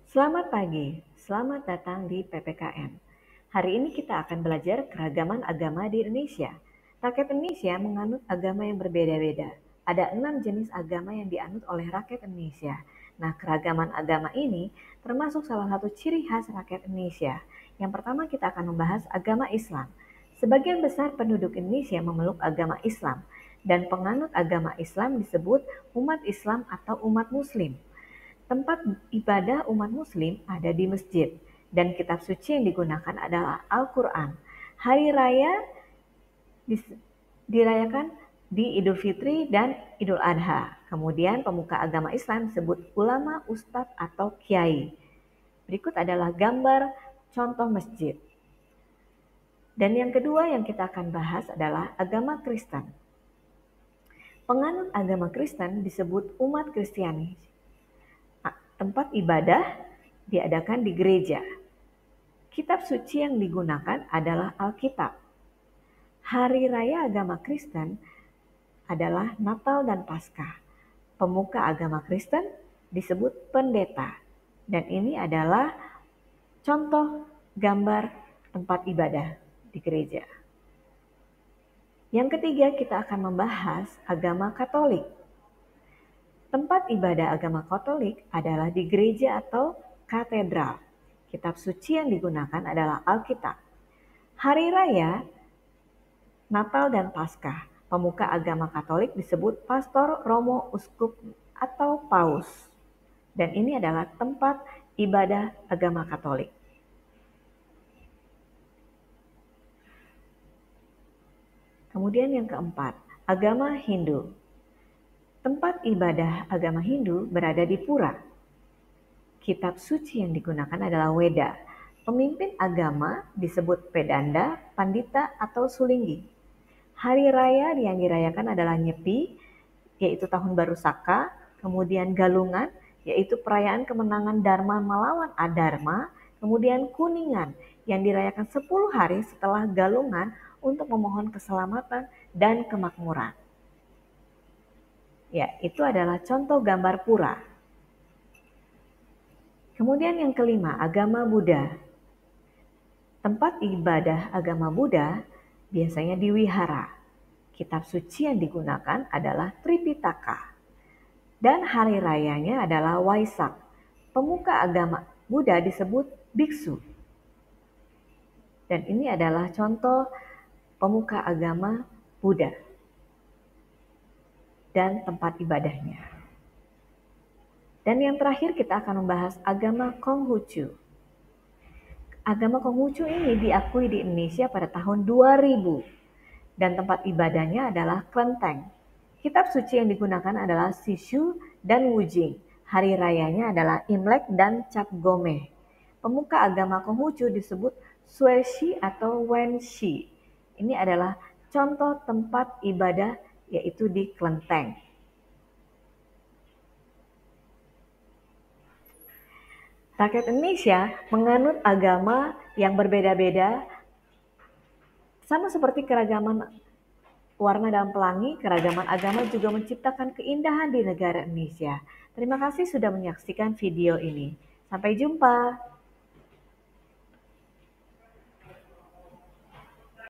Selamat pagi, selamat datang di PPKN. Hari ini kita akan belajar keragaman agama di Indonesia. Rakyat Indonesia menganut agama yang berbeda-beda. Ada 6 jenis agama yang dianut oleh rakyat Indonesia. Nah, keragaman agama ini termasuk salah satu ciri khas rakyat Indonesia. Yang pertama kita akan membahas agama Islam. Sebagian besar penduduk Indonesia memeluk agama Islam, dan penganut agama Islam disebut umat Islam atau umat Muslim. Tempat ibadah umat Muslim ada di masjid, dan kitab suci yang digunakan adalah Al-Quran. Hari raya dirayakan di Idul Fitri dan Idul Adha. Kemudian pemuka agama Islam disebut ulama, ustadz, atau kiai. Berikut adalah gambar contoh masjid. Dan yang kedua yang kita akan bahas adalah agama Kristen. Penganut agama Kristen disebut umat Kristiani. Tempat ibadah diadakan di gereja. Kitab suci yang digunakan adalah Alkitab. Hari raya agama Kristen adalah Natal dan Paskah. Pemuka agama Kristen disebut pendeta. Dan ini adalah contoh gambar tempat ibadah di gereja. Yang ketiga kita akan membahas agama Katolik. Tempat ibadah agama Katolik adalah di gereja atau katedral. Kitab suci yang digunakan adalah Alkitab. Hari raya Natal dan Paskah, pemuka agama Katolik disebut pastor, romo, uskup, atau paus. Dan ini adalah tempat ibadah agama Katolik. Kemudian yang keempat, agama Hindu. Tempat ibadah agama Hindu berada di pura. Kitab suci yang digunakan adalah Weda. Pemimpin agama disebut pedanda, pandita, atau sulinggi. Hari raya yang dirayakan adalah Nyepi, yaitu Tahun Baru Saka, kemudian Galungan, yaitu perayaan kemenangan Dharma melawan Adharma, kemudian Kuningan, yang dirayakan 10 hari setelah Galungan untuk memohon keselamatan dan kemakmuran. Ya, itu adalah contoh gambar pura. Kemudian yang kelima, agama Buddha. Tempat ibadah agama Buddha biasanya di wihara. Kitab suci yang digunakan adalah Tripitaka. Dan hari rayanya adalah Waisak. Pemuka agama Buddha disebut biksu. Dan ini adalah contoh pemuka agama Buddha dan tempat ibadahnya. Dan yang terakhir kita akan membahas agama Konghucu. Agama Konghucu ini diakui di Indonesia pada tahun 2000 dan tempat ibadahnya adalah Klenteng. Kitab suci yang digunakan adalah Sishu dan Wujing. Hari rayanya adalah Imlek dan Cap Gomeh. Pemuka agama Konghucu disebut Sueshi atau Wenshi. Ini adalah contoh tempat ibadah yaitu di Klenteng. Rakyat Indonesia menganut agama yang berbeda-beda, sama seperti keragaman warna dalam pelangi, keragaman agama juga menciptakan keindahan di negara Indonesia. Terima kasih sudah menyaksikan video ini. Sampai jumpa.